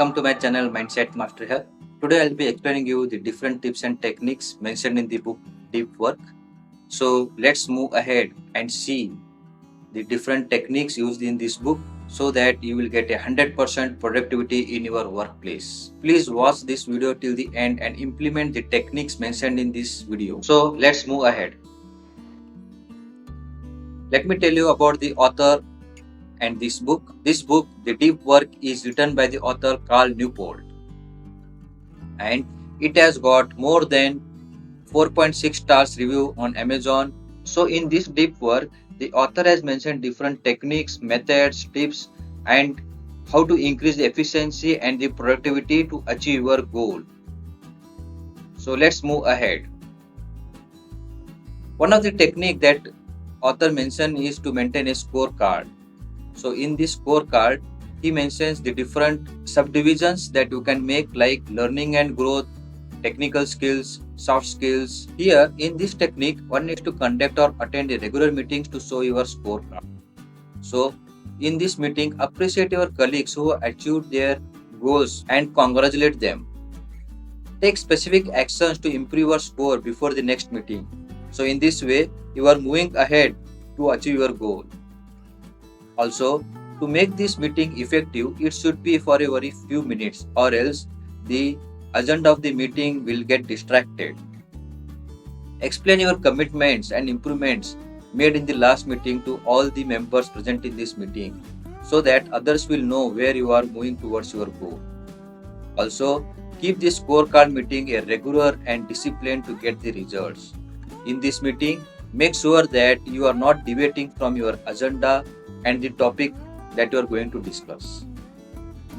Welcome to my channel Mindset Master Help. Today I'll be explaining you the different tips and techniques mentioned in the book Deep Work. So let's move ahead and see the different techniques used in this book so that you will get 100% productivity in your workplace. Please watch this video till the end and implement the techniques mentioned in this video. So let's move ahead. Let me tell you about the author and this book. This book, The Deep Work, is written by the author Cal Newport, and it has got more than 4.6 stars review on Amazon. So in this deep work, the author has mentioned different techniques, methods, tips, and how to increase the efficiency and the productivity to achieve your goal. So let's move ahead. One of the technique that author mentioned is to maintain a scorecard. So in this scorecard, he mentions the different subdivisions that you can make, like learning and growth, technical skills, soft skills. Here in this technique, one needs to conduct or attend a regular meetings to show your scorecard. So in this meeting, appreciate your colleagues who achieved their goals and congratulate them. Take specific actions to improve your score before the next meeting. So in this way, you are moving ahead to achieve your goal. Also, to make this meeting effective, it should be for a very few minutes, or else the agenda of the meeting will get distracted. Explain your commitments and improvements made in the last meeting to all the members present in this meeting, so that others will know where you are moving towards your goal. Also, keep this scorecard meeting a regular and disciplined to get the results. In this meeting, make sure that you are not deviating from your agenda and the topic that you are going to discuss.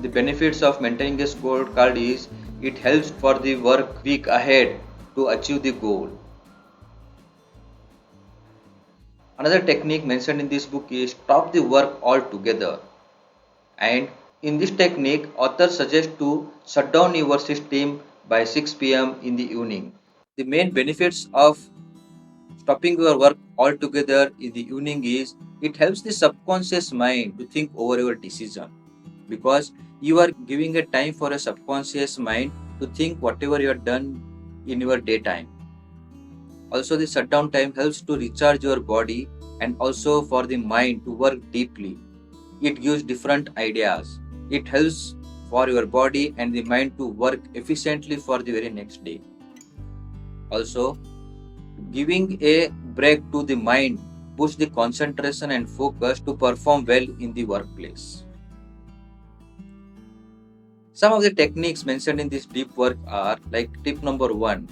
The benefits of maintaining a scorecard is it helps for the work week ahead to achieve the goal. Another technique mentioned in this book is stop the work altogether. And in this technique, author suggests to shut down your system by 6 p.m. in the evening. The main benefits of stopping your work altogether in the evening is it helps the subconscious mind to think over your decision, because you are giving a time for a subconscious mind to think whatever you have done in your daytime. Also, the shutdown time helps to recharge your body and also for the mind to work deeply. It gives different ideas. It helps for your body and the mind to work efficiently for the very next day. Also, giving a break to the mind boosts the concentration and focus to perform well in the workplace. Some of the techniques mentioned in this deep work are like tip number 1.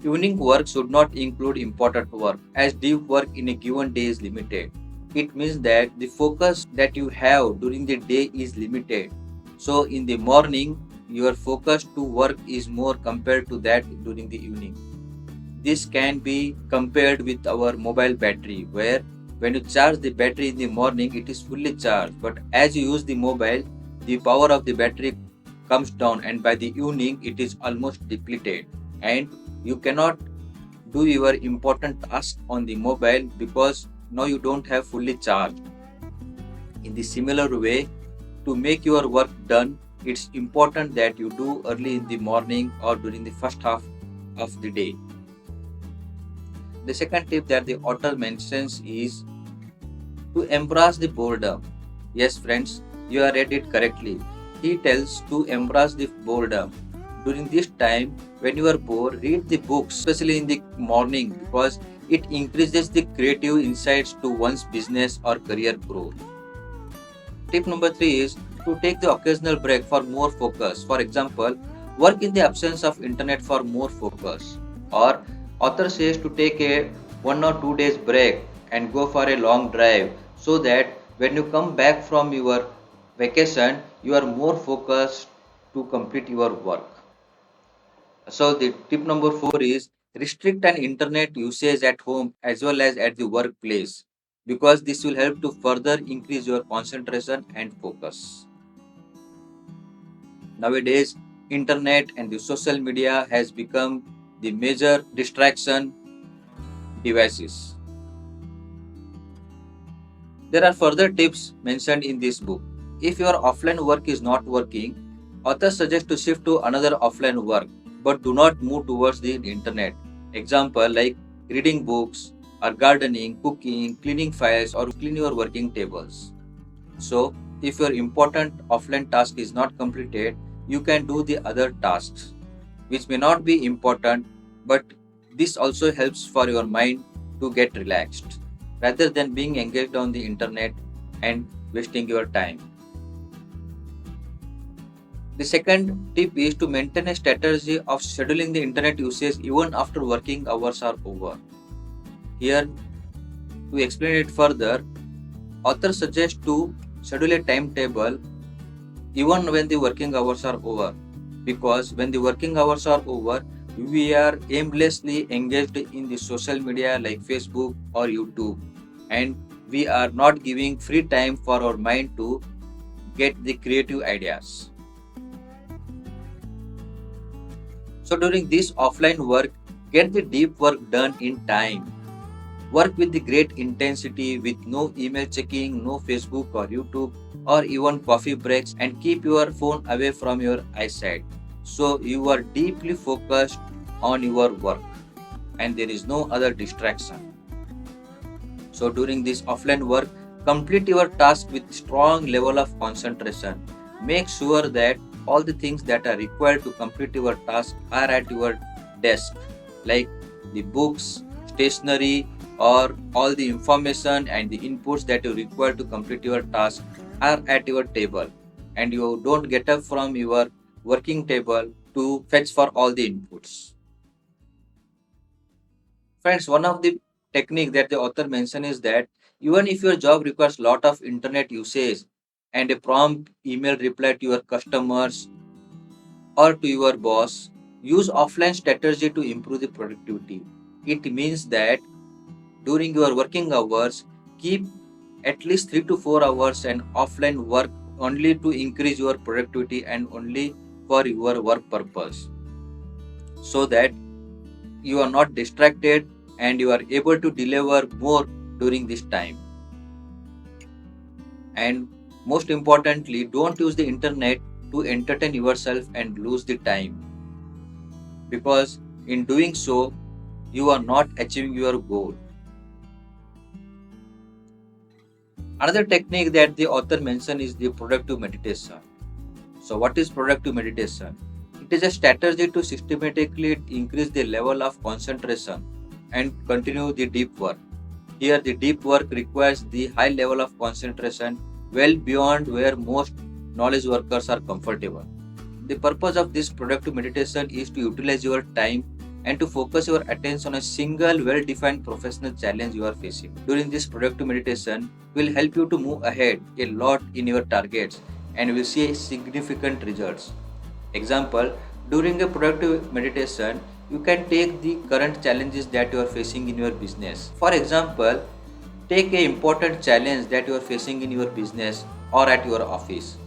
Evening work should not include important work, as deep work in a given day is limited. It means that the focus that you have during the day is limited. So in the morning, your focus to work is more compared to that during the evening. This can be compared with our mobile battery, where when you charge the battery in the morning, it is fully charged, but as you use the mobile, the power of the battery comes down, and by the evening it is almost depleted, and you cannot do your important task on the mobile because now you don't have fully charged. In the similar way, to make your work done, it's important that you do early in the morning or during the first half of the day. The second tip that the author mentions is to embrace the boredom. Yes, friends, you are read it correctly. He tells to embrace the boredom. During this time, when you are bored, read the books, especially in the morning, because it increases the creative insights to one's business or career growth. Tip number 3 is to take the occasional break for more focus. For example, work in the absence of internet for more focus. Or author says to take a 1 or 2 days break and go for a long drive, so that when you come back from your vacation, you are more focused to complete your work. So the tip number 4 is restrict an internet usage at home as well as at the workplace, because this will help to further increase your concentration and focus. Nowadays, internet and the social media has become the major distraction devices. There are further tips mentioned in this book. If your offline work is not working, Authors suggest to shift to another offline work, but do not move towards the internet. Example like reading books or gardening, cooking, cleaning files, or clean your working tables. So, if your important offline task is not completed, you can do the other tasks, which may not be important, but this also helps for your mind to get relaxed rather than being engaged on the internet and wasting your time. The second tip is to maintain a strategy of scheduling the internet usage even after working hours are over. Here, to explain it further, authors suggest to schedule a timetable even when the working hours are over, because when the working hours are over, we are aimlessly engaged in the social media like Facebook or YouTube, and we are not giving free time for our mind to get the creative ideas. So during this offline work, get the deep work done in time. Work with the great intensity with no email checking, no Facebook or YouTube or even coffee breaks, and keep your phone away from your eyesight. So you are deeply focused on your work and there is no other distraction. So during this offline work, complete your task with strong level of concentration. Make sure that all the things that are required to complete your task are at your desk, like the books, stationery, or all the information and the inputs that you require to complete your task are at your table, and you don't get up from your working table to fetch for all the inputs. Friends, one of the technique that the author mentioned is that even if your job requires lot of internet usage and a prompt email reply to your customers or to your boss, use offline strategy to improve the productivity. It means that during your working hours, keep at least 3 to 4 hours and offline work only to increase your productivity and only for your work purpose, so that you are not distracted and you are able to deliver more during this time. And most importantly, don't use the internet to entertain yourself and lose the time, because in doing so you are not achieving your goal. Another technique that the author mentioned is the productive meditation. So what is productive meditation? It is a strategy to systematically increase the level of concentration and continue the deep work. Here, the deep work requires the high level of concentration, well beyond where most knowledge workers are comfortable. The purpose of this productive meditation is to utilize your time and to focus your attention on a single well-defined professional challenge you are facing. During this productive meditation will help you to move ahead a lot in your targets and will see significant results. Example, during a productive meditation, you can take the current challenges that you are facing in your business. For example, take a important challenge that you are facing in your business or at your office.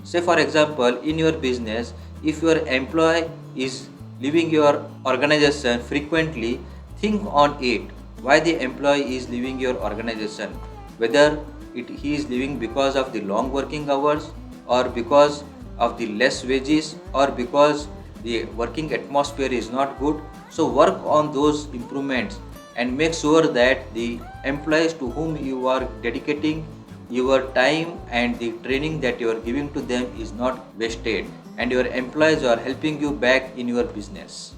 Say for example, in your business, if your employee is leaving your organization frequently, think on it. Why the employee is leaving your organization? Whether he is leaving because of the long working hours, or because of the less wages, or because the working atmosphere is not good. So work on those improvements and make sure that the employees to whom you are dedicating your time and the training that you are giving to them is not wasted, and your employees are helping you back in your business.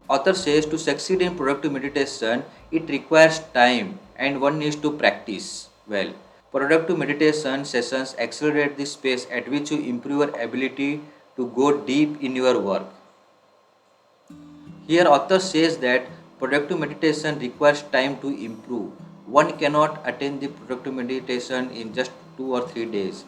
Author says to succeed in productive meditation, it requires time and one needs to practice well. Productive meditation sessions accelerate the pace at which you improve your ability to go deep in your work. Here, author says that productive meditation requires time to improve. One cannot attain the productive meditation in just 2 or 3 days.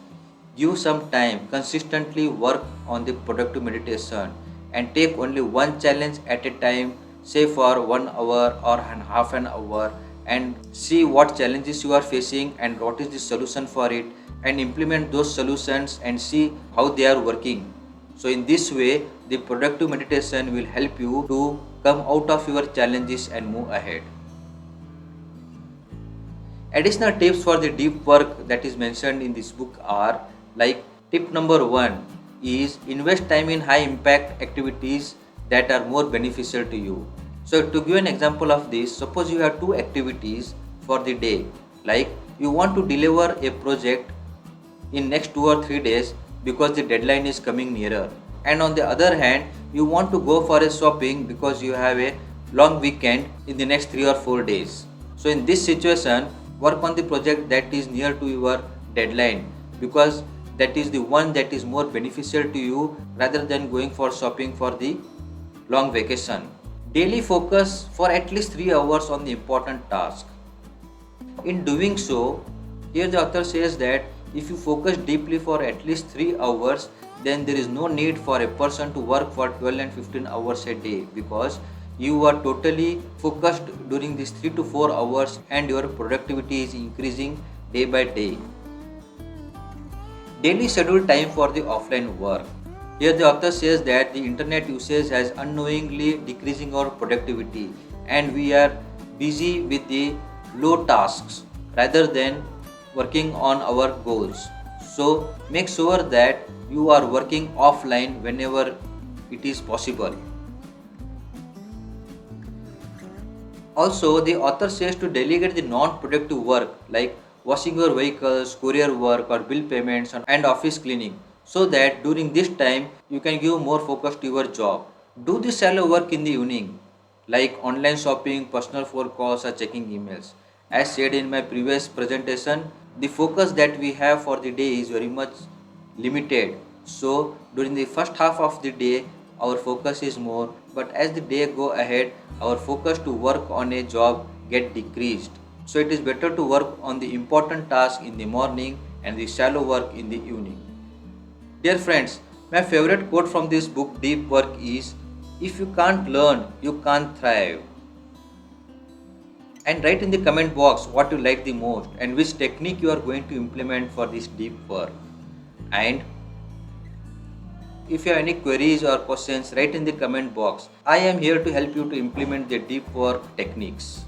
Give some time, consistently work on the productive meditation and take only one challenge at a time, say for 1 hour or half an hour, and see what challenges you are facing and what is the solution for it, and implement those solutions and see how they are working. So in this way, the productive meditation will help you to come out of your challenges and move ahead. Additional tips for the deep work that is mentioned in this book are like Tip number one is invest time in high impact activities that are more beneficial to you. So to give an example of this, suppose you have two activities for the day, like you want to deliver a project in next 2 or 3 days because the deadline is coming nearer, and on the other hand you want to go for a shopping because you have a long weekend in the next 3 or 4 days. So in this situation, work on the project that is near to your deadline, because that is the one that is more beneficial to you rather than going for shopping for the long vacation. Daily focus for at least 3 hours on the important task. In doing so, here the author says that if you focus deeply for at least 3 hours, then there is no need for a person to work for 12 and 15 hours a day, because you are totally focused during these 3 to 4 hours and your productivity is increasing day by day. Daily schedule time for the offline work. Here the author says that the internet usage has unknowingly decreasing our productivity and we are busy with the low tasks rather than working on our goals. So make sure that you are working offline whenever it is possible. Also, the author says to delegate the non-productive work like washing your vehicles, courier work or bill payments and office cleaning, so that during this time you can give more focus to your job. Do the shallow work in the evening like online shopping, personal phone calls or checking emails. As said in my previous presentation, the focus that we have for the day is very much limited. So during the first half of the day our focus is more, but as the day go ahead our focus to work on a job get decreased. So it is better to work on the important task in the morning and the shallow work in the evening. Dear friends, my favorite quote from this book Deep Work is, if you can't learn, you can't thrive. And write in the comment box what you like the most and which technique you are going to implement for this deep work. And if you have any queries or questions, write in the comment box. I am here to help you to implement the deep work techniques.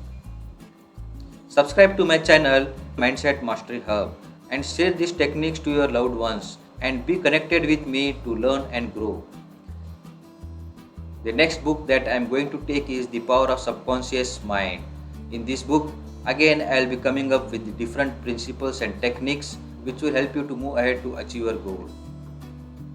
Subscribe to my channel Mindset Mastery Hub and share these techniques to your loved ones and be connected with me to learn and grow. The next book that I am going to take is The Power of Subconscious Mind. In this book, again I will be coming up with different principles and techniques which will help you to move ahead to achieve your goal.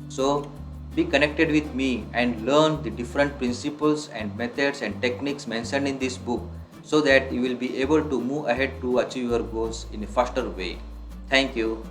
So be connected with me and learn the different principles and methods and techniques mentioned in this book so that you will be able to move ahead to achieve your goals in a faster way. Thank you.